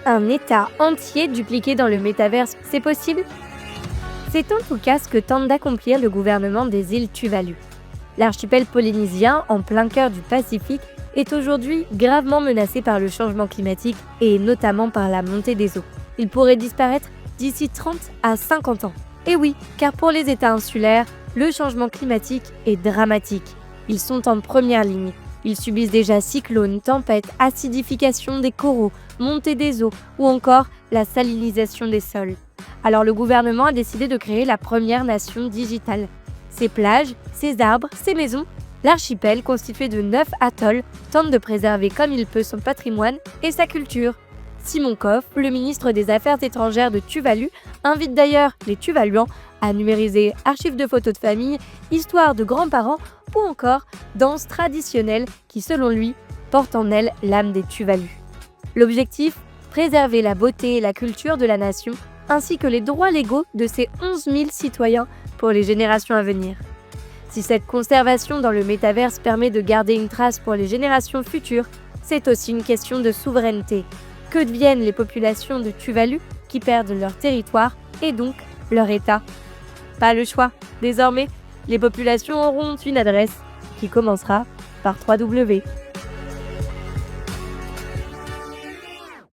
Un État entier dupliqué dans le métaverse, c'est possible? C'est en tout cas ce que tente d'accomplir le gouvernement des îles Tuvalu. L'archipel polynésien, en plein cœur du Pacifique, est aujourd'hui gravement menacé par le changement climatique et notamment par la montée des eaux. Il pourrait disparaître d'ici 30 à 50 ans. Et oui, car pour les États insulaires, le changement climatique est dramatique. Ils sont en première ligne. Ils subissent déjà cyclones, tempêtes, acidification des coraux, montée des eaux ou encore la salinisation des sols. Alors le gouvernement a décidé de créer la première nation digitale. Ses plages, ses arbres, ses maisons, l'archipel constitué de 9 atolls tente de préserver comme il peut son patrimoine et sa culture. Simon Kof, le ministre des Affaires étrangères de Tuvalu, invite d'ailleurs les Tuvaluans à numériser archives de photos de famille, histoires de grands-parents ou encore danses traditionnelles qui, selon lui, portent en elles l'âme des Tuvalu. L'objectif ? Préserver la beauté et la culture de la nation, ainsi que les droits légaux de ses 11 000 citoyens pour les générations à venir. Si cette conservation dans le métaverse permet de garder une trace pour les générations futures, c'est aussi une question de souveraineté. Que deviennent les populations de Tuvalu qui perdent leur territoire et donc leur État ? Pas le choix. Désormais, les populations auront une adresse qui commencera par 3W.